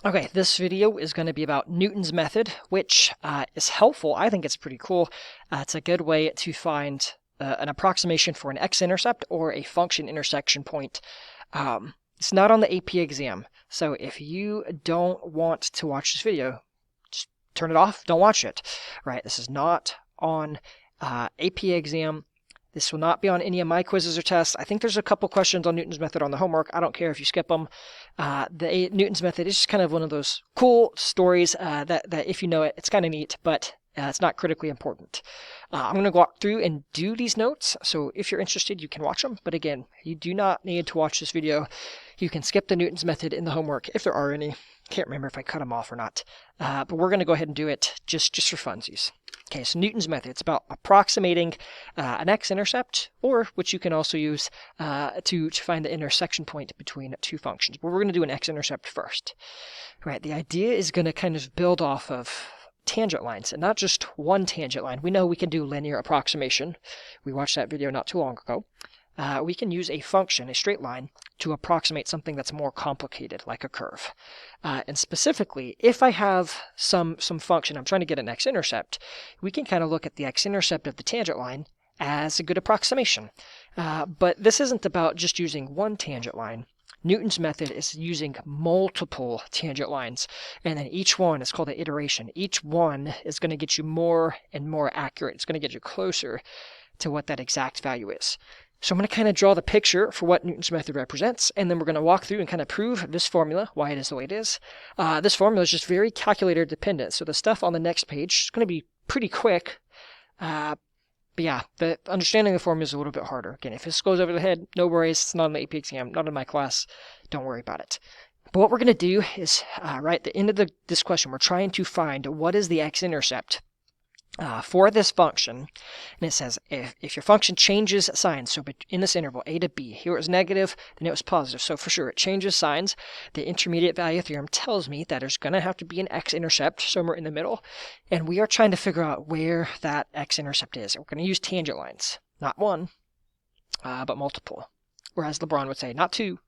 Okay, this video is going to be about Newton's method, which is helpful. I think it's pretty cool. It's a good way to find an approximation for an x-intercept or a function intersection point. It's not on the AP exam, so if you don't want to watch this video, just turn it off, don't watch it. Right? This is not on AP exam. This will not be on any of my quizzes or tests. I think there's a couple questions on Newton's method on the homework. I don't care if you skip them. Newton's method is just kind of one of those cool stories that if you know it, it's kind of neat, but it's not critically important. I'm going to walk through and do these notes, so if you're interested, you can watch them. But again, you do not need to watch this video. You can skip the Newton's method in the homework if there are any. Can't remember if I cut them off or not. But we're going to go ahead and do it just for funsies. Okay, so Newton's method, it's about approximating an x-intercept, or which you can also use to find the intersection point between two functions. But we're going to do an x-intercept first. Right, the idea is going to kind of build off of tangent lines, and not just one tangent line. We know we can do linear approximation. We watched that video not too long ago. We can use a function, a straight line, to approximate something that's more complicated, like a curve. And specifically, if I have some function, I'm trying to get an x-intercept, we can kind of look at the x-intercept of the tangent line as a good approximation. But this isn't about just using one tangent line. Newton's method is using multiple tangent lines, and then each one is called an iteration. Each one is going to get you more and more accurate. It's going to get you closer to what that exact value is. So I'm going to kind of draw the picture for what Newton's method represents, and then we're going to walk through and kind of prove this formula, why it is the way it is. This formula is just very calculator dependent, so the stuff on the next page is going to be pretty quick. But yeah, the understanding the formula is a little bit harder. Again, if this goes over the head, no worries. It's not on the AP exam, not in my class. Don't worry about it. But what we're going to do is, right at the end of this question, we're trying to find what is the x-intercept for this function. And it says if your function changes signs, so in this interval, a to b, here it was negative, then it was positive. So for sure, it changes signs. The intermediate value theorem tells me that there's going to have to be an x-intercept somewhere in the middle. And we are trying to figure out where that x-intercept is. We're going to use tangent lines. Not one, but multiple. Whereas LeBron would say, not two,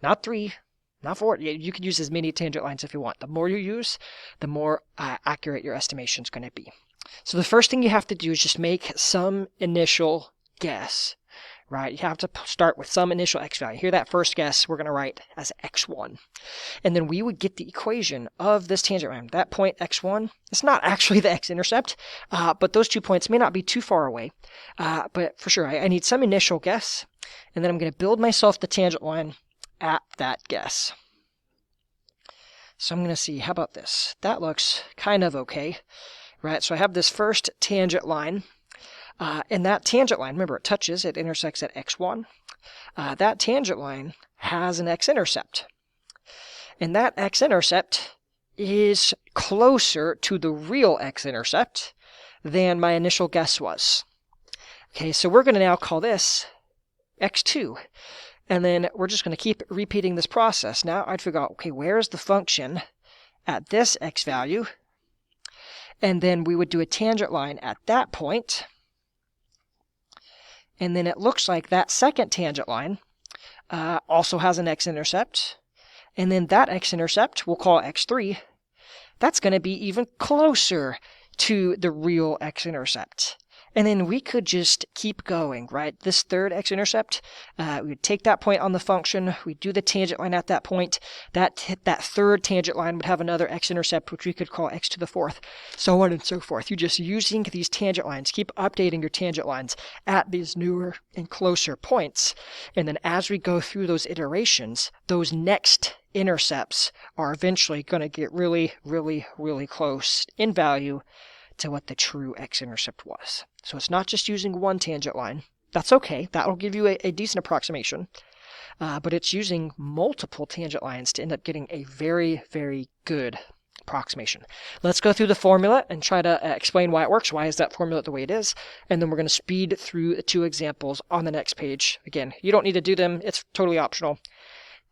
not three, not four. You can use as many tangent lines if you want. The more you use, the more accurate your estimation is going to be. So the first thing you have to do is just make some initial guess, right? You have to start with some initial x value. Here, that first guess we're going to write as x1. And then we would get the equation of this tangent line. That point x1, it's not actually the x-intercept, but those 2 points may not be too far away. But for sure, I need some initial guess, and then I'm going to build myself the tangent line at that guess. So I'm going to see, how about this? That looks kind of okay. Right, so I have this first tangent line, and that tangent line, remember, it intersects at x1. That tangent line has an x-intercept, and that x-intercept is closer to the real x-intercept than my initial guess was. Okay, so we're going to now call this x2, and then we're just going to keep repeating this process. Now I'd figure out, okay, where's the function at this x value? And then we would do a tangent line at that point. And then it looks like that second tangent line also has an x-intercept. And then that x-intercept, we'll call x3, that's going to be even closer to the real x-intercept. And then we could just keep going, right? This third x-intercept, we would take that point on the function, we'd do the tangent line at that point. That third tangent line would have another x-intercept, which we could call x to the fourth, so on and so forth. You're just using these tangent lines, keep updating your tangent lines at these newer and closer points. And then as we go through those iterations, those next intercepts are eventually going to get really, really, really close in value to what the true x-intercept was. So it's not just using one tangent line. That's okay. That will give you a decent approximation. But it's using multiple tangent lines to end up getting a very, very good approximation. Let's go through the formula and try to explain why it works. Why is that formula the way it is? And then we're going to speed through the two examples on the next page. Again, you don't need to do them. It's totally optional.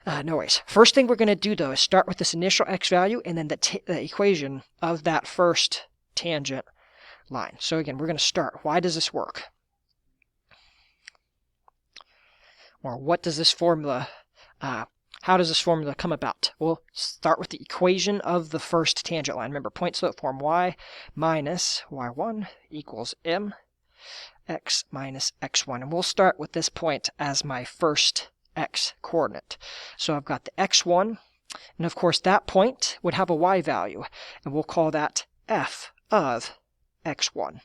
No worries. First thing we're going to do, though, is start with this initial x value and then the equation of that first tangent line. So again, we're going to start. Why does this work? Or what does this formula, how how does this formula come about? We'll start with the equation of the first tangent line. Remember, point slope form y minus y1 equals m x minus x1. And we'll start with this point as my first x coordinate. So I've got the x1, and of course that point would have a y value, and we'll call that f of x1.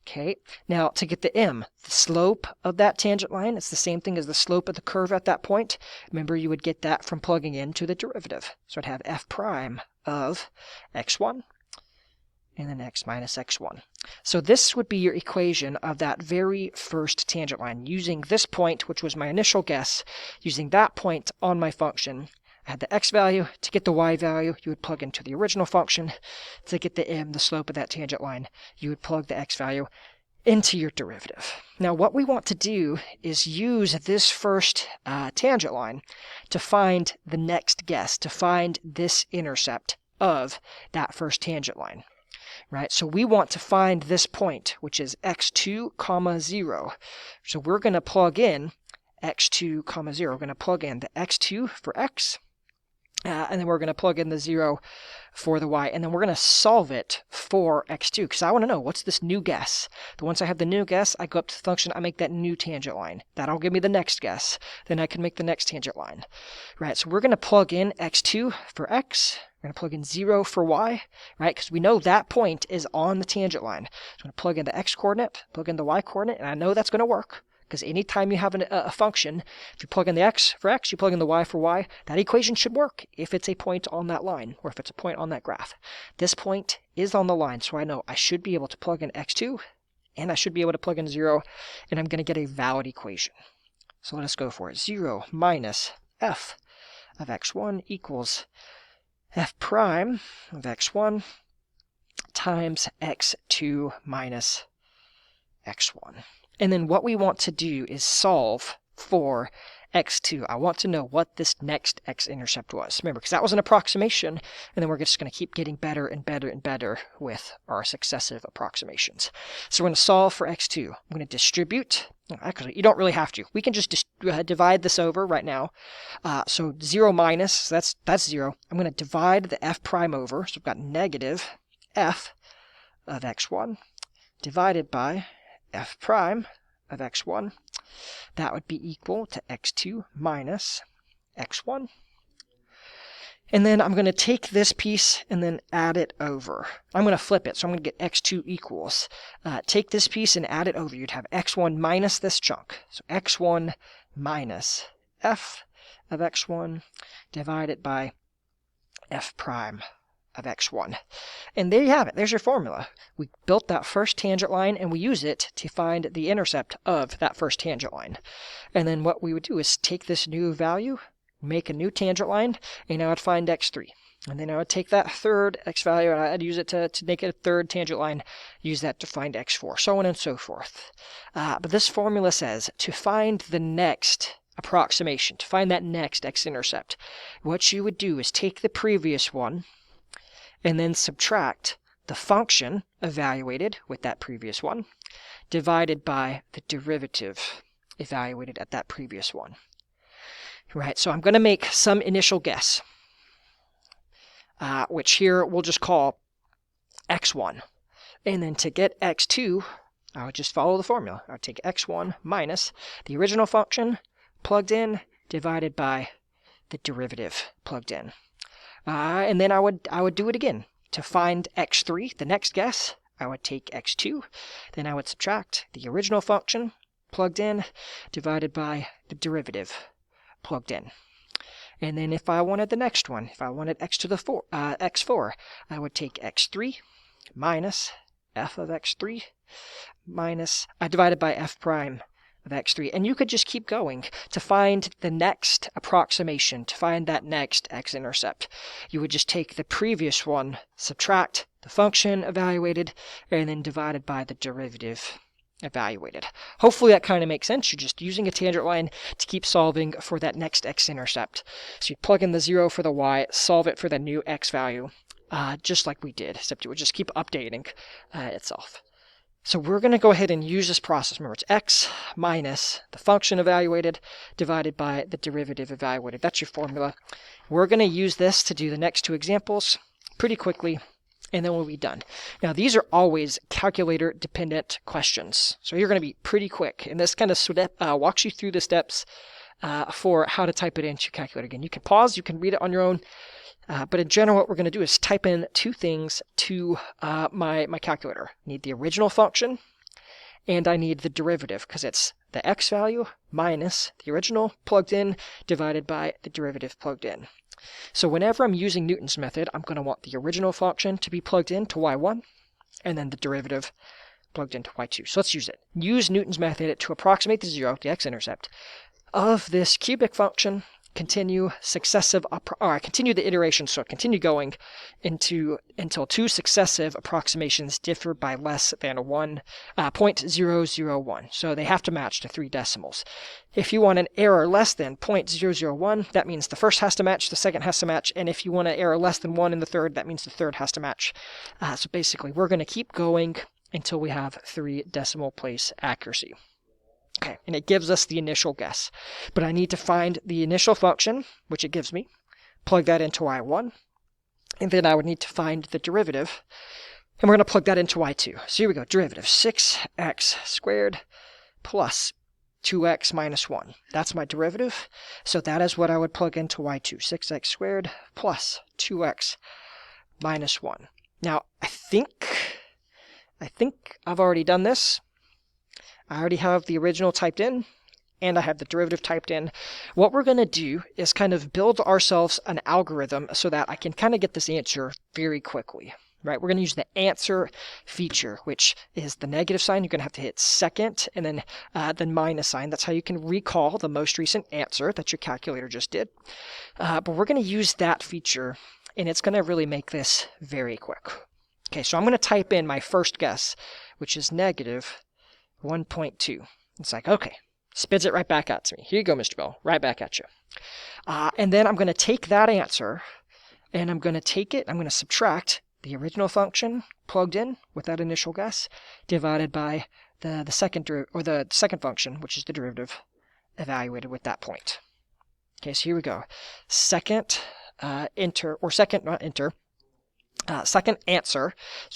Okay, now to get the m, the slope of that tangent line, it's the same thing as the slope of the curve at that point. Remember, you would get that from plugging into the derivative. So I'd have f prime of x1 and then x minus x1. So this would be your equation of that very first tangent line, using this point, which was my initial guess, using that point on my function. I had the x value. To get the y value, you would plug into the original function. To get the m, the slope of that tangent line, you would plug the x value into your derivative. Now what we want to do is use this first tangent line to find the next guess, to find this intercept of that first tangent line. Right, so we want to find this point, which is x2, 0. So we're going to plug in x2, 0. We're going to plug in the x2 for x, and then we're going to plug in the 0 for the y, and then we're going to solve it for x2, because I want to know what's this new guess. Once I have the new guess, I go up to the function, I make that new tangent line. That'll give me the next guess. Then I can make the next tangent line. Right, so we're going to plug in x2 for x. We're going to plug in 0 for y, right, because we know that point is on the tangent line. So I'm going to plug in the x coordinate, plug in the y coordinate, and I know that's going to work. Because anytime you have a function, if you plug in the x for x, you plug in the y for y, that equation should work if it's a point on that line, or if it's a point on that graph. This point is on the line, so I know I should be able to plug in x2, and I should be able to plug in 0, and I'm going to get a valid equation. So let us go for it. 0 minus f of x1 equals f prime of x1 times x2 minus x1. And then what we want to do is solve for x2. I want to know what this next x-intercept was. Remember, because that was an approximation, and then we're just going to keep getting better and better and better with our successive approximations. So we're going to solve for x2. I'm going to distribute. Actually, you don't really have to. We can just divide this over right now. So 0 minus, that's 0. I'm going to divide the f prime over. So we've got negative f of x1 divided by f prime of x1. That would be equal to x2 minus x1. And then I'm going to take this piece and then add it over. I'm going to flip it, so I'm going to get x2 equals. Take this piece and add it over. You'd have x1 minus this chunk. So x1 minus f of x1 divided by f prime of x1. And there you have it. There's your formula. We built that first tangent line, and we use it to find the intercept of that first tangent line. And then what we would do is take this new value, make a new tangent line, and I would find x3. And then I would take that third x value, and I'd use it to make it a third tangent line, use that to find x4, so on and so forth. But this formula says to find the next approximation, to find that next x-intercept, what you would do is take the previous one, and then subtract the function evaluated with that previous one, divided by the derivative evaluated at that previous one. Right, so I'm going to make some initial guess, which here we'll just call x1. And then to get x2, I would just follow the formula. I would take x1 minus the original function plugged in, divided by the derivative plugged in. And then I would do it again. To find x3, the next guess, I would take x2, then I would subtract the original function plugged in, divided by the derivative plugged in. And then if I wanted the next one, if I wanted x to the x4, I would take x3 minus f of x3 minus, divided by f prime of x3. And you could just keep going to find the next approximation, to find that next x-intercept. You would just take the previous one, subtract the function evaluated, and then divided by the derivative evaluated. Hopefully that kind of makes sense. You're just using a tangent line to keep solving for that next x-intercept. So you plug in the 0 for the y, solve it for the new x value, just like we did, except it would just keep updating itself. So we're going to go ahead and use this process. Remember, it's x minus the function evaluated divided by the derivative evaluated. That's your formula. We're going to use this to do the next two examples pretty quickly, and then we'll be done. Now, these are always calculator-dependent questions, so you're going to be pretty quick. And this kind of walks you through the steps for how to type it into your calculator. Again, you can pause, you can read it on your own. But in general, what we're going to do is type in two things to my calculator. I need the original function, and I need the derivative, because it's the x value minus the original plugged in divided by the derivative plugged in. So whenever I'm using Newton's method, I'm going to want the original function to be plugged in to y1, and then the derivative plugged into y2. So let's use it. Use Newton's method to approximate the zero, the x-intercept, of this cubic function. Continue the iteration, so continue going until two successive approximations differ by less than 0.001. So they have to match to 3 decimals. If you want an error less than 0.001, that means the first has to match, the second has to match, and if you want an error less than 1 in the third, that means the third has to match. So basically, we're going to keep going until we have 3 decimal place accuracy. Okay, and it gives us the initial guess. But I need to find the initial function, which it gives me, plug that into y1, and then I would need to find the derivative, and we're going to plug that into y2. So here we go, derivative, 6x squared plus 2x minus 1. That's my derivative, so that is what I would plug into y2, 6x squared plus 2x minus 1. Now, I think I've already done this. I already have the original typed in, and I have the derivative typed in. What we're going to do is kind of build ourselves an algorithm so that I can kind of get this answer very quickly. Right? We're going to use the answer feature, which is the negative sign. You're going to have to hit second, and then the minus sign. That's how you can recall the most recent answer that your calculator just did. But we're going to use that feature, and it's going to really make this very quick. Okay, so I'm going to type in my first guess, which is negative 1.2. It's like, okay, spits it right back out to me. Here you go, Mr. Bell, right back at you. And then I'm going to take that answer, and I'm going to subtract the original function plugged in with that initial guess, divided by the second function, which is the derivative, evaluated with that point. Okay, so here we go. Second answer. So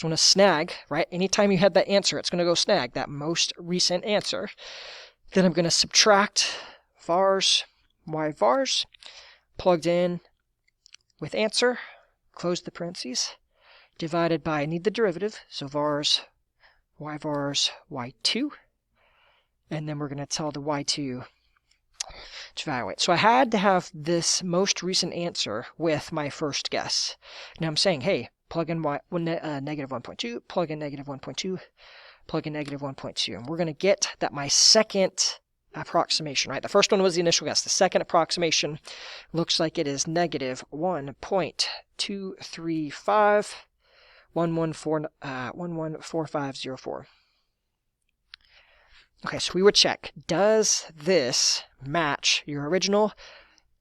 I'm going to snag, right? Anytime you have that answer, it's going to go snag that most recent answer. Then I'm going to subtract vars, y vars, plugged in with answer, close the parentheses, divided by, I need the derivative, so vars, y2, and then we're going to tell the y2 to evaluate. So I had to have this most recent answer with my first guess. Now I'm saying, hey, plug in negative 1.2, plug in negative 1.2, plug in negative 1.2. And we're going to get that my second approximation, right? The first one was the initial guess. The second approximation looks like it is negative 1.235 114504. Okay, so we would check, does this match your original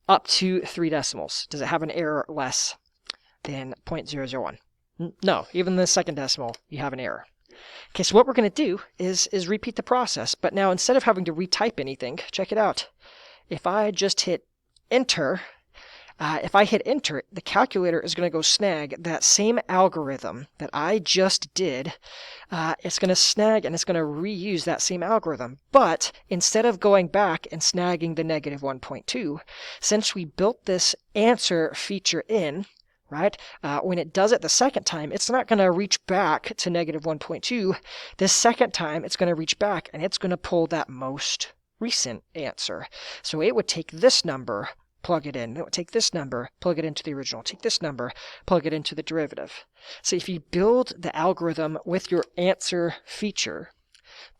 up to 3 decimals? Does it have an error less than 0.001? No, even the second decimal, you have an error. Okay, so what we're going to do is repeat the process, but now instead of having to retype anything, check it out. If I just hit enter, the calculator is going to go snag that same algorithm that I just did. It's going to snag and it's going to reuse that same algorithm. But instead of going back and snagging the negative 1.2, since we built this answer feature in, right, when it does it the second time, it's not going to reach back to negative 1.2. This second time, it's going to reach back and it's going to pull that most recent answer. So it would take this number, plug it in. It would take this number, plug it into the original. Take this number, plug it into the derivative. So if you build the algorithm with your answer feature,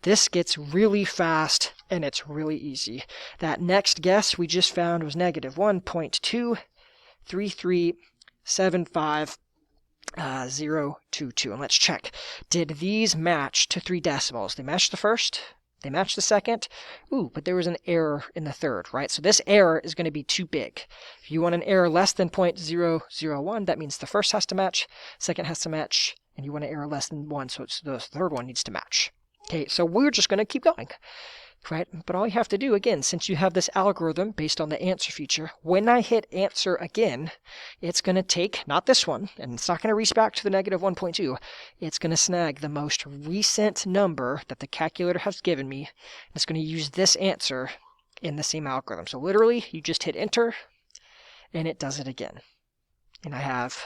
this gets really fast and it's really easy. That next guess we just found was negative 1.23375,022. And let's check. Did these match to 3 decimals? They matched the first. They match the second. Ooh, but there was an error in the third, right? So this error is going to be too big. If you want an error less than 0.001, that means the first has to match, second has to match, and you want an error less than 1, so the third one needs to match. Okay, so we're just going to keep going, right? But all you have to do, again, since you have this algorithm based on the answer feature, when I hit answer again, it's going to take, not this one, and it's not going to reach back to the negative 1.2. It's going to snag the most recent number that the calculator has given me. And it's going to use this answer in the same algorithm. So literally, you just hit enter, and it does it again. And I have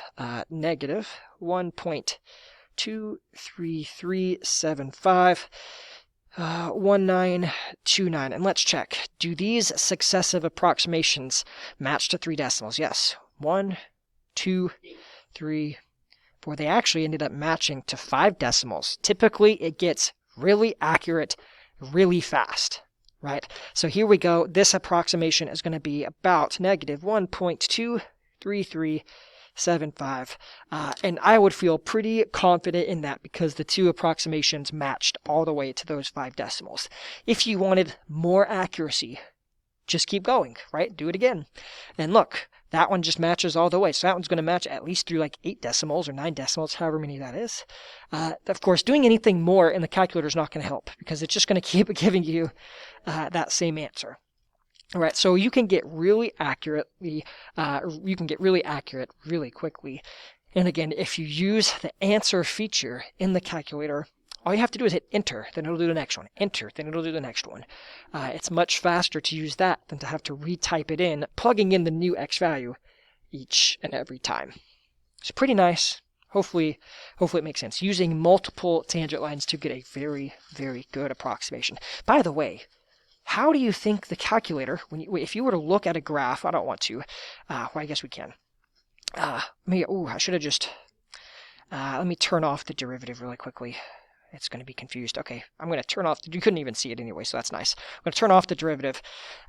negative 1.23375. 1929. And let's check. Do these successive approximations match to 3 decimals? Yes. 1, 2, 3, 4. They actually ended up matching to 5 decimals. Typically, it gets really accurate really fast, right? So here we go. This approximation is going to be about negative 1.23375. And I would feel pretty confident in that because the 2 approximations matched all the way to those 5 decimals. If you wanted more accuracy, just keep going, right? Do it again. And look, that one just matches all the way. So that one's going to match at least through like 8 decimals or 9 decimals, however many that is. Of course, doing anything more in the calculator is not going to help because it's just going to keep giving you that same answer. All right, so you can get really accurate really quickly. And again, if you use the answer feature in the calculator, all you have to do is hit enter, then it'll do the next one. Enter, then it'll do the next one. It's much faster to use that than to have to retype it in, plugging in the new x value each and every time. It's pretty nice. Hopefully it makes sense. Using multiple tangent lines to get a very, very good approximation. By the way, how do you think the calculator, if you were to look at a graph, I don't want to, well, I guess we can. I should have just, let me turn off the derivative really quickly. It's going to be confused. Okay, I'm going to turn off, you couldn't even see it anyway, so that's nice. I'm going to turn off the derivative.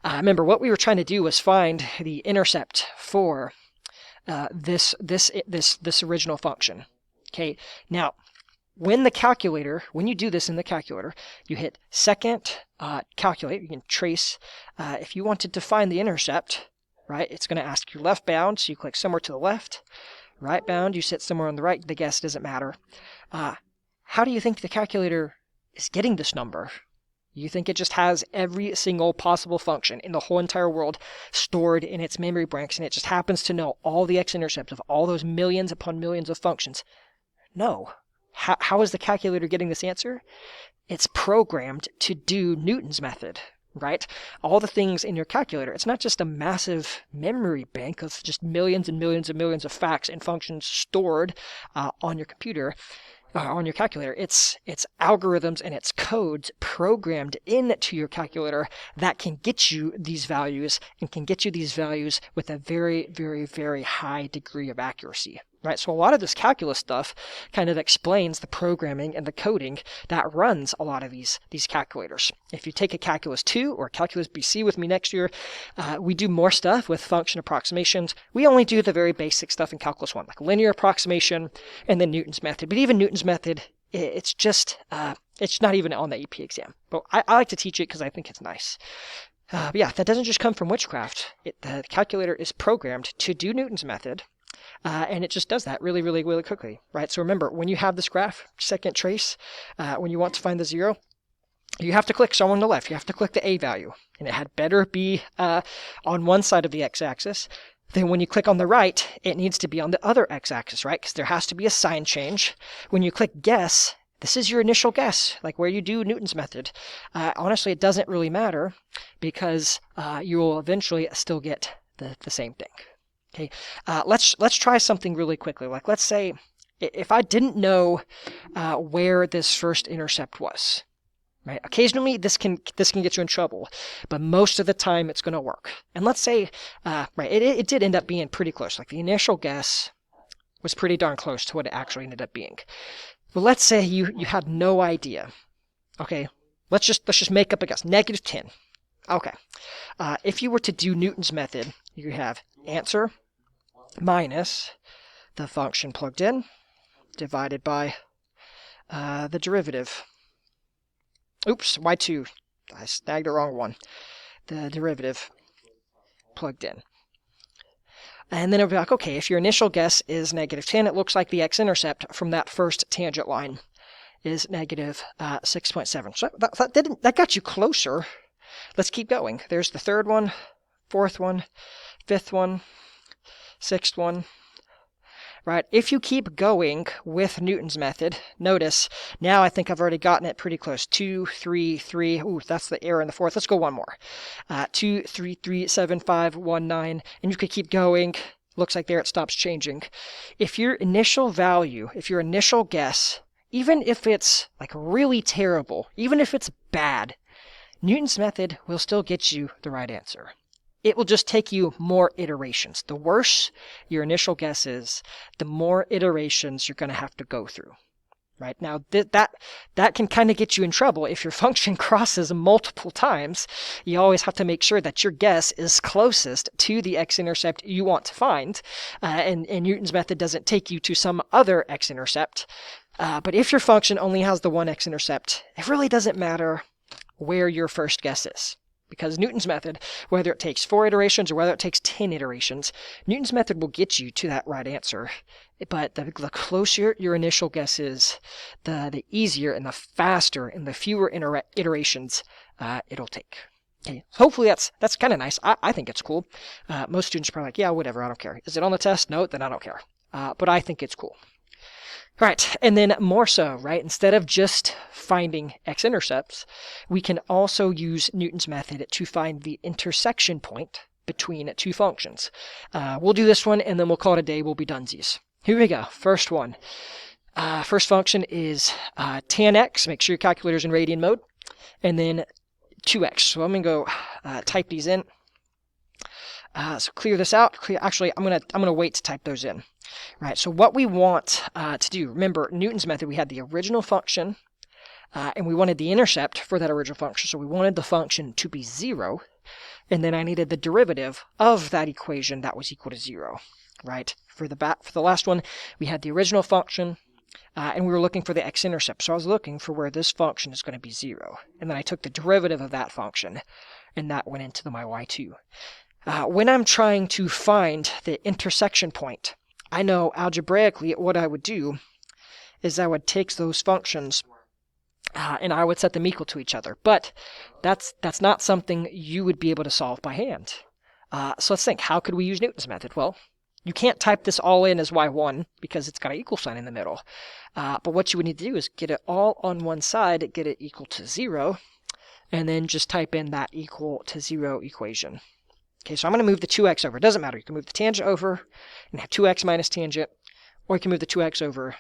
Remember, what we were trying to do was find the intercept for this original function. Okay, now, when you do this in the calculator, you hit second, calculate, you can trace. If you wanted to find the intercept, right, it's going to ask you left bound, so you click somewhere to the left. Right bound, you sit somewhere on the right, the guess doesn't matter. How do you think the calculator is getting this number? You think it just has every single possible function in the whole entire world stored in its memory banks, and it just happens to know all the x-intercepts of all those millions upon millions of functions? No. How is the calculator getting this answer? It's programmed to do Newton's method, right? All the things in your calculator, it's not just a massive memory bank of just millions and millions and millions of facts and functions stored on your computer, on your calculator. It's algorithms and it's codes programmed into your calculator that can get you these values and can get you these values with a very, very, very high degree of accuracy. Right, so a lot of this calculus stuff kind of explains the programming and the coding that runs a lot of these calculators. If you take a Calculus 2 or Calculus BC with me next year, we do more stuff with function approximations. We only do the very basic stuff in Calculus 1, like linear approximation and then Newton's method. But even Newton's method, it's just, it's not even on the AP exam. But I like to teach it because I think it's nice. But yeah, that doesn't just come from witchcraft. The calculator is programmed to do Newton's method. And it just does that really, really, really quickly, right? So remember, when you have this graph, second trace, when you want to find the 0, you have to click somewhere on the left. You have to click the a value. And it had better be on one side of the x-axis. Then when you click on the right, it needs to be on the other x-axis, right? Because there has to be a sign change. When you click guess, this is your initial guess, like where you do Newton's method. Honestly, it doesn't really matter because you will eventually still get the same thing. Okay, let's try something really quickly. Like, let's say if I didn't know where this first intercept was, right? Occasionally this can get you in trouble, but most of the time it's going to work. And let's say, it did end up being pretty close. Like the initial guess was pretty darn close to what it actually ended up being. But let's say you had no idea. Okay, let's just make up a guess. Negative 10. Okay, if you were to do Newton's method, you have answer minus the function plugged in divided by the derivative. Oops, y2. I snagged the wrong one. The derivative plugged in. And then it'll be like, okay, if your initial guess is negative 10, it looks like the x-intercept from that first tangent line is negative 6.7. So that got you closer. Let's keep going. There's the third one, fourth one, fifth one, sixth one. Right, if you keep going with Newton's method, notice now I think I've already gotten it pretty close. 2, 3, 3. Ooh, that's the error in the fourth. Let's go one more. 2, 3, 3, 7, 5, 1, 9. And you could keep going. Looks like there it stops changing. If your initial value, if your initial guess, even if it's like really terrible, even if it's bad, Newton's method will still get you the right answer. It will just take you more iterations. The worse your initial guess is, the more iterations you're going to have to go through. Right now, that can kind of get you in trouble if your function crosses multiple times. You always have to make sure that your guess is closest to the x-intercept you want to find, and Newton's method doesn't take you to some other x-intercept. But if your function only has the one x-intercept, it really doesn't matter where your first guess is. Because Newton's method, whether it takes 4 iterations or whether it takes 10 iterations, Newton's method will get you to that right answer. But the closer your initial guess is, the easier and the faster and the fewer iterations it'll take. Okay, hopefully that's kind of nice. I think it's cool. Most students are probably like, yeah, whatever, I don't care. Is it on the test? No, then I don't care. But I think it's cool. Right, and then more so, right, instead of just finding x-intercepts, we can also use Newton's method to find the intersection point between two functions. We'll do this one, and then we'll call it a day. We'll be donesies. Here we go. First one. First function is tan x. Make sure your calculator's in radian mode. And then 2x. So I'm going to go type these in. So clear this out. Actually, I'm gonna wait to type those in. Right. So what we want to do, remember Newton's method, we had the original function, and we wanted the intercept for that original function. So we wanted the function to be 0, and then I needed the derivative of that equation that was equal to 0. Right. For the last one, we had the original function, and we were looking for the x-intercept. So I was looking for where this function is going to be 0, and then I took the derivative of that function, and that went into my y2. When I'm trying to find the intersection point, I know algebraically what I would do is I would take those functions and I would set them equal to each other. But that's not something you would be able to solve by hand. So let's think, how could we use Newton's method? Well, you can't type this all in as y1 because it's got an equal sign in the middle. But what you would need to do is get it all on one side, get it equal to 0, and then just type in that equal to 0 equation. Okay, so I'm going to move the 2x over. It doesn't matter. You can move the tangent over and have 2x minus tangent, or you can move the 2x over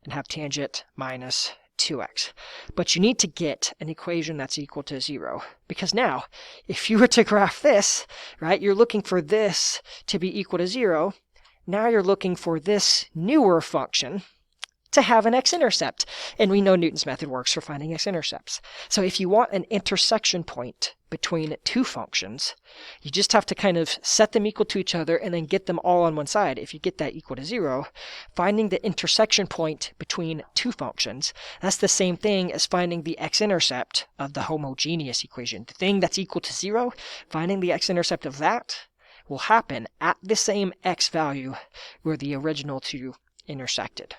and have tangent minus 2x. But you need to get an equation that's equal to 0. Because now, if you were to graph this, right, you're looking for this to be equal to 0. Now you're looking for this newer function to have an x-intercept. And we know Newton's method works for finding x-intercepts. So if you want an intersection point between two functions, you just have to kind of set them equal to each other and then get them all on one side. If you get that equal to 0, finding the intersection point between two functions, that's the same thing as finding the x-intercept of the homogeneous equation. The thing that's equal to 0, finding the x-intercept of that will happen at the same x value where the original two intersected.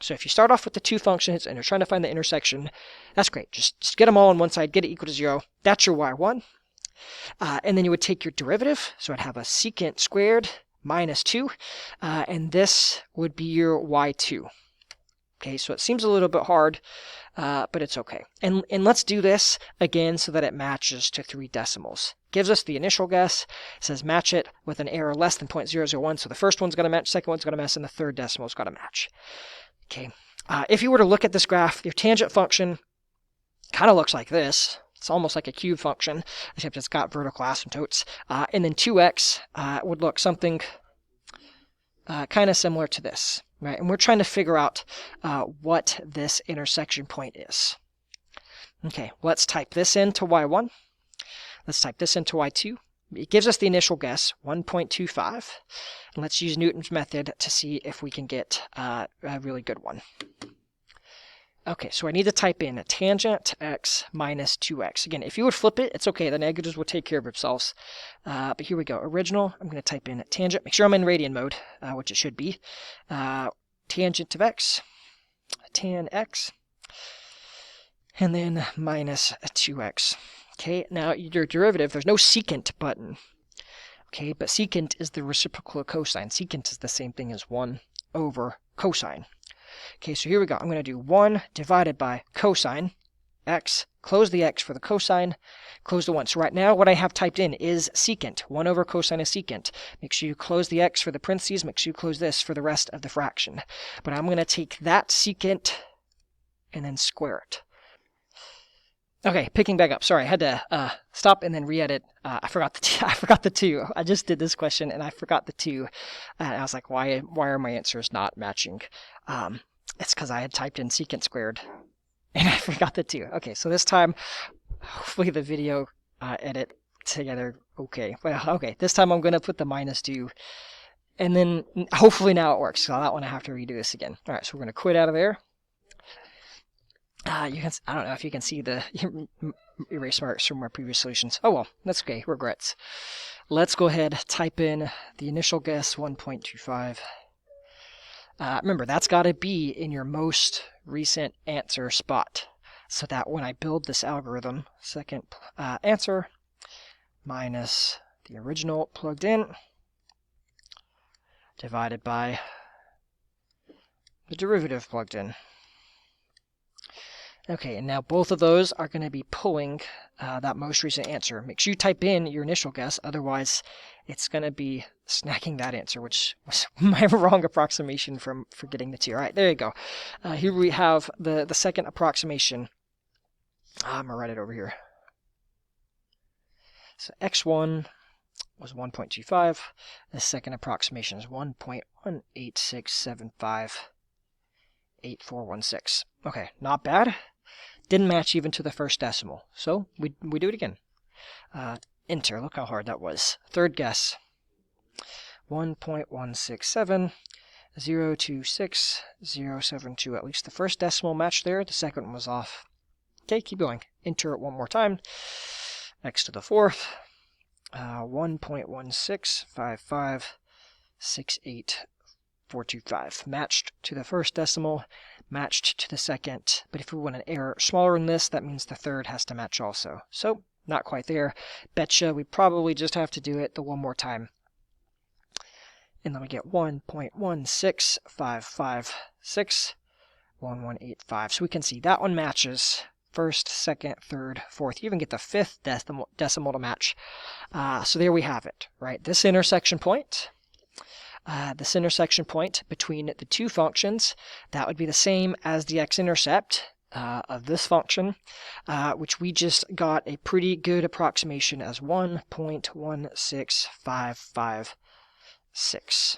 So if you start off with the two functions and you're trying to find the intersection, that's great. Just get them all on one side, get it equal to 0. That's your y1. And then you would take your derivative. So I'd have a secant squared minus 2. And this would be your y2. Okay, so it seems a little bit hard, but it's okay. And let's do this again so that it matches to 3 decimals. Gives us the initial guess. It says match it with an error less than 0.001. So the first one's going to match, second one's going to match, and the third decimal's got to match. Okay, if you were to look at this graph, your tangent function kind of looks like this. It's almost like a cube function, except it's got vertical asymptotes. And then 2x would look something kind of similar to this, right? And we're trying to figure out what this intersection point is. Okay, let's type this into y1. Let's type this into y2. It gives us the initial guess, 1.25. And let's use Newton's method to see if we can get a really good one. Okay, so I need to type in a tangent x minus 2x. Again, if you would flip it, it's okay. The negatives will take care of themselves. But here we go. Original, I'm going to type in tangent. Make sure I'm in radian mode, which it should be. Tangent of x, tan x. and then minus 2x. Okay, now your derivative, there's no secant button. Okay, but secant is the reciprocal of cosine. Secant is the same thing as 1 over cosine. Okay, so here we go. I'm going to do 1 divided by cosine x, close the x for the cosine, close the 1. So right now what I have typed in is secant. 1 over cosine is secant. Make sure you close the x for the parentheses. Make sure you close this for the rest of the fraction. But I'm going to take that secant and then square it. Okay, picking back up. Sorry, I had to stop and then re-edit. I forgot the 2. I just did this question and I forgot the 2. And I was like, why are my answers not matching? It's because I had typed in secant squared and I forgot the 2. Okay, so this time, hopefully the video edit together. Okay, well, okay. This time I'm going to put the minus 2. And then hopefully now it works. So that one I have to redo this again. All right, so we're going to quit out of there. I don't know if you can see the erase marks from our previous solutions. Oh well, that's okay. Regrets. Let's go ahead, type in the initial guess, 1.25. Remember, that's got to be in your most recent answer spot, so that when I build this algorithm, second answer minus the original plugged in divided by the derivative plugged in. Okay, and now both of those are going to be pulling that most recent answer. Make sure you type in your initial guess, otherwise it's going to be snacking that answer, which was my wrong approximation from forgetting the 2. All right, there you go. Here we have the second approximation. I'm going to write it over here. So x1 was 1.25. The second approximation is 1.186758416. Okay, not bad. Didn't match even to the first decimal. So we do it again. Enter. Look how hard that was. Third guess. 1.167026072. At least the first decimal matched there. The second one was off. Okay, keep going. Enter it one more time. X to the fourth. 1.165568425. Matched to the first decimal, matched to the second. But if we want an error smaller than this, that means the third has to match also. So, not quite there. Betcha we probably just have to do it the one more time. And then we get 1.165561185. So we can see that one matches. First, second, third, fourth. You even get the fifth decimal to match. So there we have it, right? This intersection point between the two functions, that would be the same as the x-intercept of this function, which we just got a pretty good approximation as 1.16556.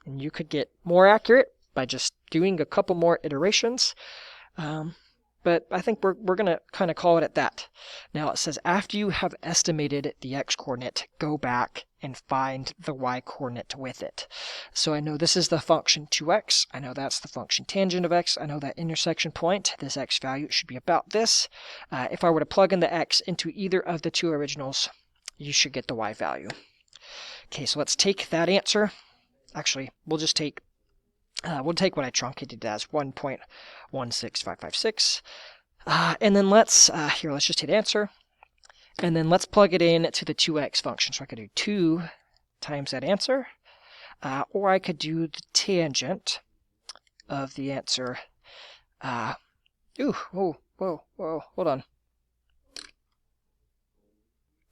And you could get more accurate by just doing a couple more iterations. But I think we're going to kind of call it at that. Now it says after you have estimated the x-coordinate, go back and find the y-coordinate with it. So I know this is the function 2x. I know that's the function tangent of x. I know that intersection point, this x value, should be about this. If I were to plug in the x into either of the two originals, you should get the y value. Okay, so let's take that answer. Actually, we'll take what I truncated as 1.16556. And then let's just hit answer. And then let's plug it in to the 2x function. So I could do 2 times that answer. Or I could do the tangent of the answer. Whoa, hold on.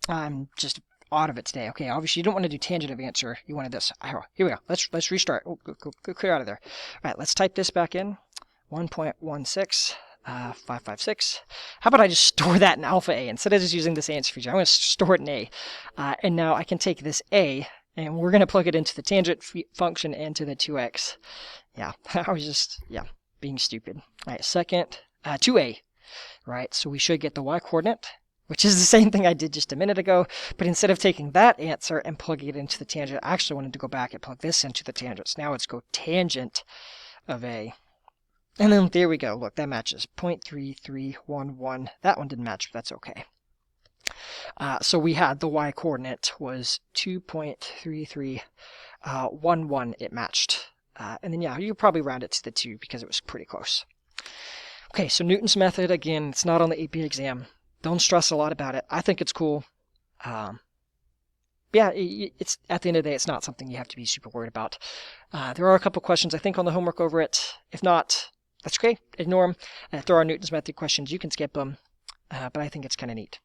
I'm just out of it today. Okay, obviously you don't want to do tangent of answer. You wanted this. Here we go. Let's restart. Go clear out of there. All right, let's type this back in. 1.16556. How about I just store that in alpha A instead of just using this answer feature? I'm going to store it in A. And now I can take this A and we're going to plug it into the tangent function and to the 2x. Yeah, I was just, being stupid. All right, second, 2A. Right, so we should get the y-coordinate, which is the same thing I did just a minute ago, but instead of taking that answer and plugging it into the tangent, I actually wanted to go back and plug this into the tangent. So now let's go tangent of A. And then there we go. Look, that matches 0.3311. That one didn't match, but that's okay. So we had the y-coordinate was 2.3311. It matched. And then, you probably round it to the 2 because it was pretty close. Okay, so Newton's method, again, it's not on the AP exam. Don't stress a lot about it. I think it's cool. Yeah, it's at the end of the day, it's not something you have to be super worried about. There are a couple questions, I think, on the homework over it. If not, that's okay. Ignore them. If there are Newton's method questions, you can skip them. But I think it's kind of neat.